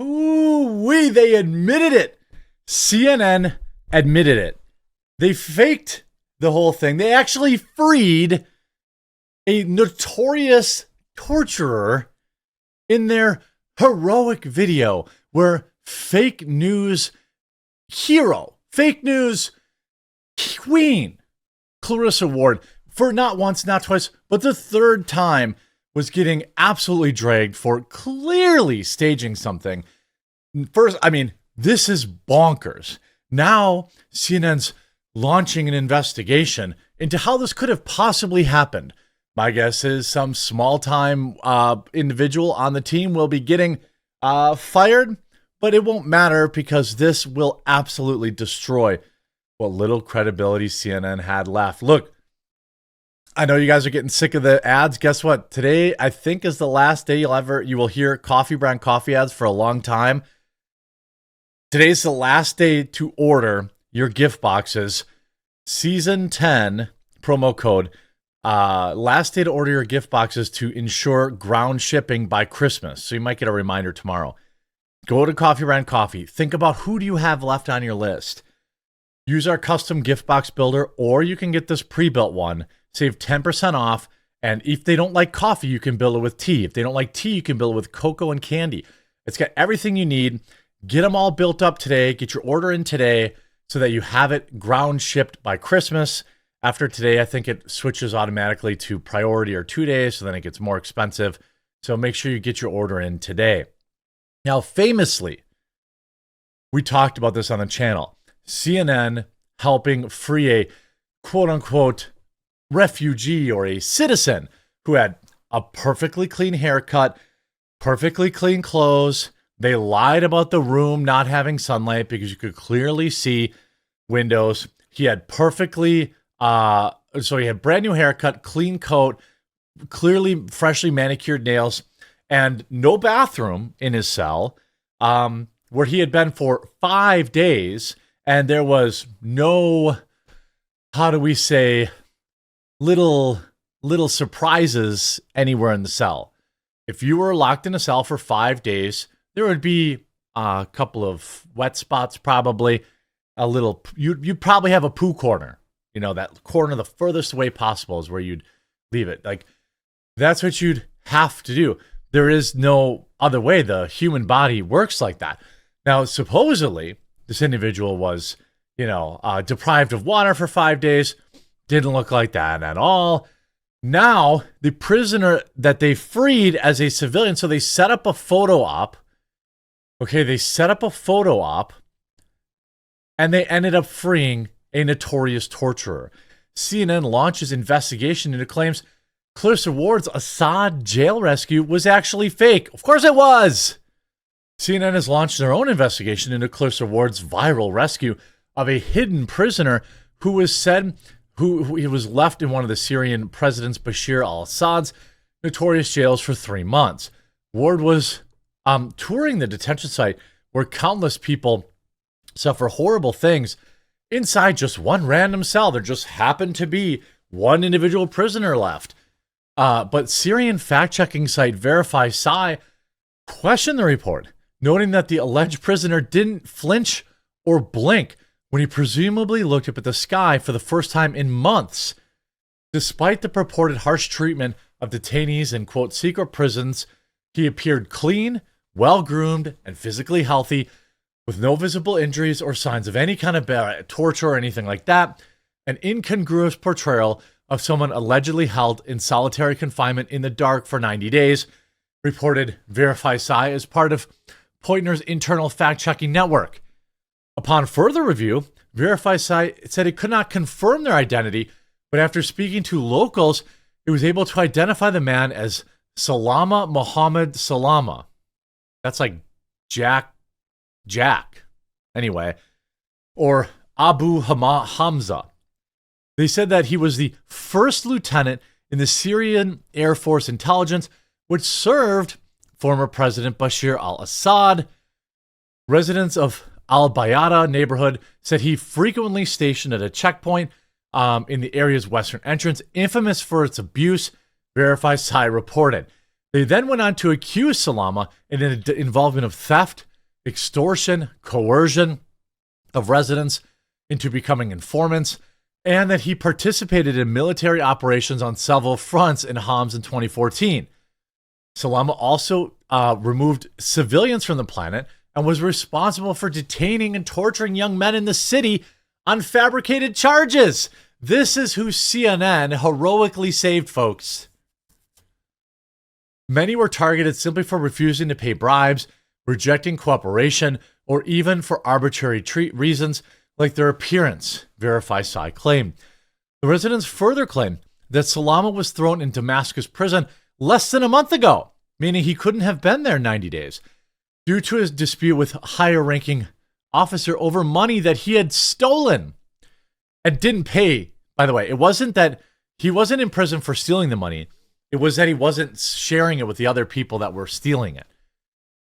Ooh-wee, they admitted it. CNN admitted it. They faked the whole thing. They actually freed a notorious torturer in their heroic video where fake news hero, fake news queen, Clarissa Ward, for not once, not twice, but the third time, was getting absolutely dragged for clearly staging something. First, I mean, this is bonkers. Now, CNN's launching an investigation into how this could have possibly happened. My guess is some small-time individual on the team will be getting fired, but it won't matter because this will absolutely destroy what little credibility CNN had left. Look, I know you guys are getting sick of the ads. Guess what? Today, I think, is the last day you will hear Coffee Brand coffee ads for a long time. Today's the last day to order your gift boxes. Season 10 promo code. Last day to order your gift boxes to ensure ground shipping by Christmas. So you might get a reminder tomorrow. Go to Coffee Brand Coffee. Think about who do you have left on your list. Use our custom gift box builder, or you can get this pre-built one. Save 10% off. And if they don't like coffee, you can build it with tea. If they don't like tea, you can build it with cocoa and candy. It's got everything you need. Get them all built up today. Get your order in today so that you have it ground shipped by Christmas. After today, I think it switches automatically to priority or 2 days, so then it gets more expensive. So make sure you get your order in today. Now, famously, we talked about this on the channel. CNN helping free a quote-unquote refugee or a citizen who had a perfectly clean haircut, perfectly clean clothes. They lied about the room not having sunlight because you could clearly see windows. He had perfectly, so he had brand new haircut, clean coat, clearly freshly manicured nails, and no bathroom in his cell, where he had been for 5 days, and there was no, how do we say, little surprises anywhere in the cell. If you were locked in a cell for 5 days, there would be a couple of wet spots, probably a little. You'd probably have a poo corner. You know, that corner the furthest away possible is where you'd leave it. Like, that's what you'd have to do. There is no other way. The human body works like that. Now, supposedly, this individual was, deprived of water for 5 days. Didn't look like that at all. Now, the prisoner that they freed as a civilian, so they set up a photo op. Okay, they set up a photo op, and they ended up freeing a notorious torturer. CNN launches investigation into claims Clarissa Ward's Assad jail rescue was actually fake. Of course it was! CNN has launched their own investigation into Clarissa Ward's viral rescue of a hidden prisoner who was said who he was left in one of the Syrian President Bashar al-Assad's notorious jails for 3 months. Ward was touring the detention site where countless people suffer horrible things inside just one random cell. There just happened to be one individual prisoner left. But Syrian fact-checking site Verify Psy questioned the report, noting that the alleged prisoner didn't flinch or blink when he presumably looked up at the sky for the first time in months. Despite the purported harsh treatment of detainees in, quote, secret prisons, he appeared clean, well-groomed, and physically healthy, with no visible injuries or signs of any kind of torture or anything like that. An incongruous portrayal of someone allegedly held in solitary confinement in the dark for 90 days, reported Verify Psy as part of Poitner's internal fact-checking network. Upon further review, Verify Psy said it could not confirm their identity, but after speaking to locals, it was able to identify the man as Salama Mohammed Salama. That's like Jack. Anyway, or Abu Hamza. They said that he was the first lieutenant in the Syrian Air Force intelligence, which served former President Bashar al-Assad. Residents of Al-Bayada neighborhood said he frequently stationed at a checkpoint in the area's western entrance, infamous for its abuse, Verify Psy reported. They then went on to accuse Salama in an involvement of theft, extortion, coercion of residents into becoming informants, and that he participated in military operations on several fronts in Homs in 2014. Salama also removed civilians from the planet and was responsible for detaining and torturing young men in the city on fabricated charges. This is who CNN heroically saved, folks. Many were targeted simply for refusing to pay bribes, rejecting cooperation, or even for arbitrary reasons like their appearance, Verify Psy claimed. The residents further claimed that Salama was thrown in Damascus prison less than a month ago, meaning he couldn't have been there 90 days, due to his dispute with a higher-ranking officer over money that he had stolen and didn't pay. By the way, it wasn't that he wasn't in prison for stealing the money. It was that he wasn't sharing it with the other people that were stealing it.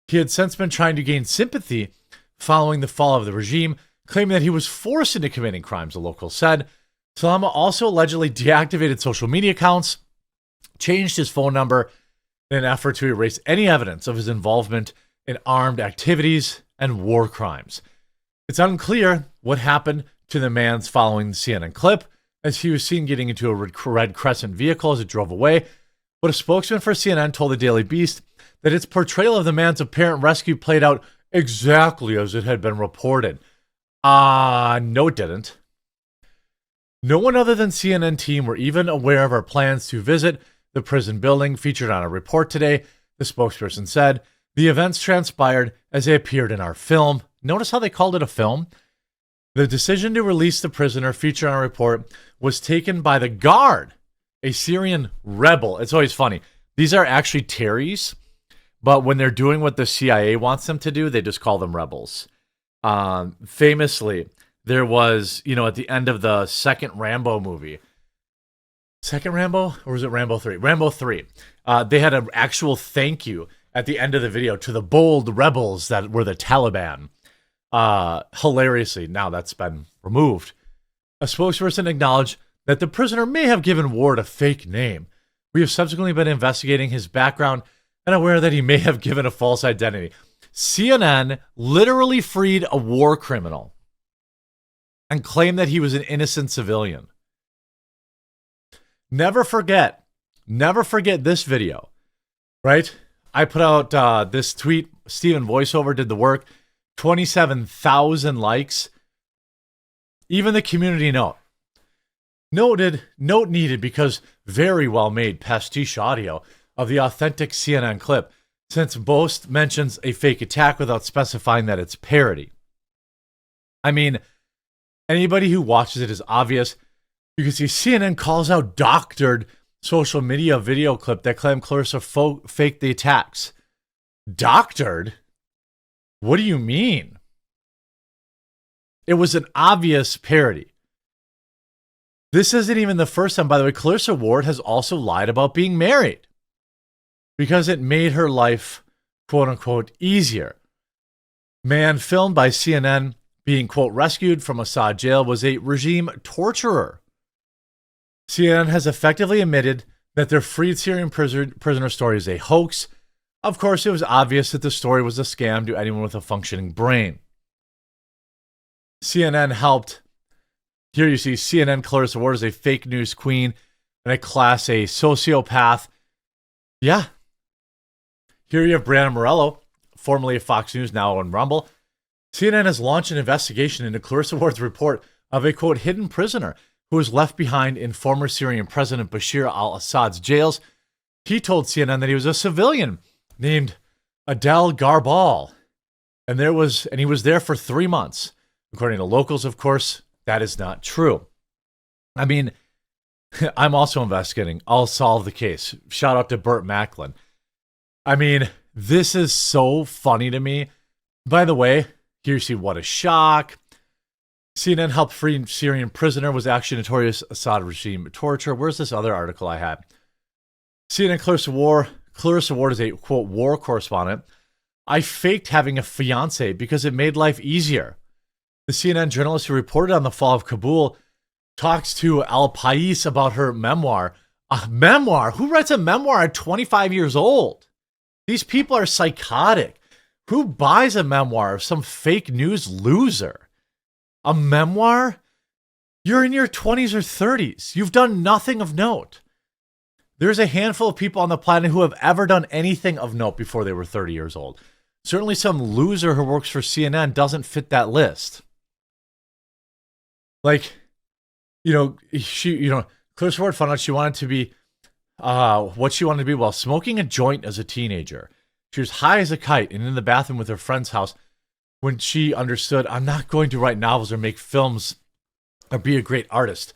He had since been trying to gain sympathy following the fall of the regime, claiming that he was forced into committing crimes, the locals said. Salama also allegedly deactivated social media accounts, changed his phone number in an effort to erase any evidence of his involvement in armed activities and war crimes. It's unclear what happened to the man following the CNN clip, as he was seen getting into a red Crescent vehicle as it drove away, but a spokesman for CNN told the Daily Beast that its portrayal of the man's apparent rescue played out exactly as it had been reported. No, it didn't. No one other than CNN team were even aware of our plans to visit the prison building featured on a report today, the spokesperson said. The events transpired as they appeared in our film. Notice how they called it a film? The decision to release the prisoner featured on our report was taken by the Guard, a Syrian rebel. It's always funny. These are actually Terries, but when they're doing what the CIA wants them to do, they just call them rebels. Famously, there was, at the end of the second Rambo movie, second Rambo, or was it Rambo 3? Rambo 3. They had an actual thank you at the end of the video to the bold rebels that were the Taliban. Hilariously, now that's been removed. A spokesperson acknowledged that the prisoner may have given Ward a fake name. We have subsequently been investigating his background and aware that he may have given a false identity. CNN literally freed a war criminal and claimed that he was an innocent civilian. Never forget this video, right? I put out this tweet. Steven Voiceover did the work. 27,000 likes. Even the community note needed because very well made pastiche audio of the authentic CNN clip, since Boast mentions a fake attack without specifying that it's parody. I mean, anybody who watches it is obvious. You can see CNN calls out doctored social media video clip that claimed Clarissa faked the attacks. Doctored? What do you mean? It was an obvious parody. This isn't even the first time, by the way. Clarissa Ward has also lied about being married because it made her life, quote unquote, easier. Man filmed by CNN being, quote, rescued from Assad jail was a regime torturer. CNN has effectively admitted that their freed Syrian prisoner story is a hoax. Of course, it was obvious that the story was a scam to anyone with a functioning brain. CNN helped. Here you see CNN Clarissa Ward is a fake news queen and a Class A sociopath. Yeah. Here you have Brandon Morello, formerly of Fox News, now on Rumble. CNN has launched an investigation into Clarissa Ward's report of a, quote, hidden prisoner who was left behind in former Syrian President Bashar al-Assad's jails. He told CNN that he was a civilian named Adel Garbal, and he was there for 3 months. According to locals, of course, that is not true. I mean, I'm also investigating. I'll solve the case. Shout out to Burt Macklin. I mean, this is so funny to me. By the way, here you see what a shock. CNN helped free Syrian prisoner was actually notorious Assad regime torture. Where's this other article I had? CNN Clarissa Ward is a, quote, war correspondent. I faked having a fiance because it made life easier. The CNN journalist who reported on the fall of Kabul talks to Al Pais about her memoir. A memoir? Who writes a memoir at 25 years old? These people are psychotic. Who buys a memoir of some fake news loser? A memoir? You're in your 20s or 30s. You've done nothing of note. There's a handful of people on the planet who have ever done anything of note before they were 30 years old. Certainly some loser who works for CNN doesn't fit that list. Like, Clarissa Ward found out she wanted to be, what she wanted to be while smoking a joint as a teenager. She was high as a kite and in the bathroom with her friend's house when she understood, I'm not going to write novels or make films or be a great artist.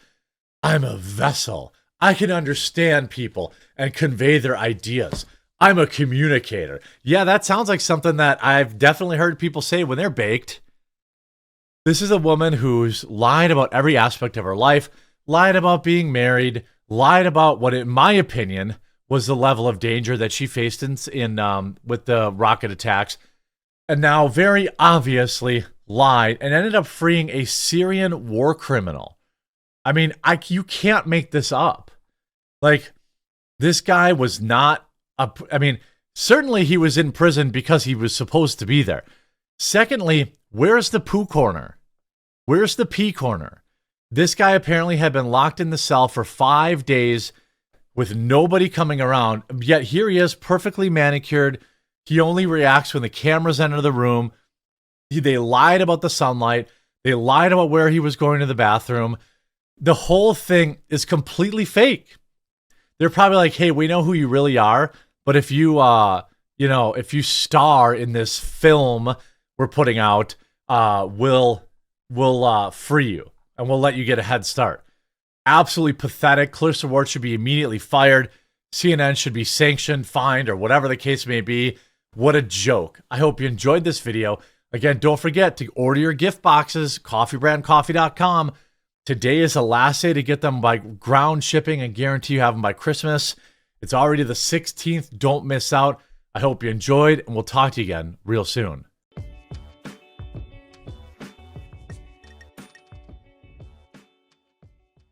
I'm a vessel. I can understand people and convey their ideas. I'm a communicator. Yeah, that sounds like something that I've definitely heard people say when they're baked. This is a woman who's lied about every aspect of her life, lied about being married, lied about what, in my opinion, was the level of danger that she faced in with the rocket attacks, and now very obviously lied and ended up freeing a Syrian war criminal. I mean, you can't make this up. Like, this guy was not certainly he was in prison because he was supposed to be there. Secondly, where's the poo corner? Where's the pee corner? This guy apparently had been locked in the cell for 5 days with nobody coming around, yet here he is, perfectly manicured. He only reacts when the cameras enter the room. They lied about the sunlight. They lied about where he was going to the bathroom. The whole thing is completely fake. They're probably like, hey, we know who you really are, but if you, if you star in this film we're putting out, we'll free you and we'll let you get a head start. Absolutely pathetic. Clarissa Ward should be immediately fired. CNN should be sanctioned, fined, or whatever the case may be. What a joke. I hope you enjoyed this video. Again, don't forget to order your gift boxes, coffeebrandcoffee.com. Today is the last day to get them by ground shipping and guarantee you have them by Christmas. It's already the 16th. Don't miss out. I hope you enjoyed, and we'll talk to you again real soon.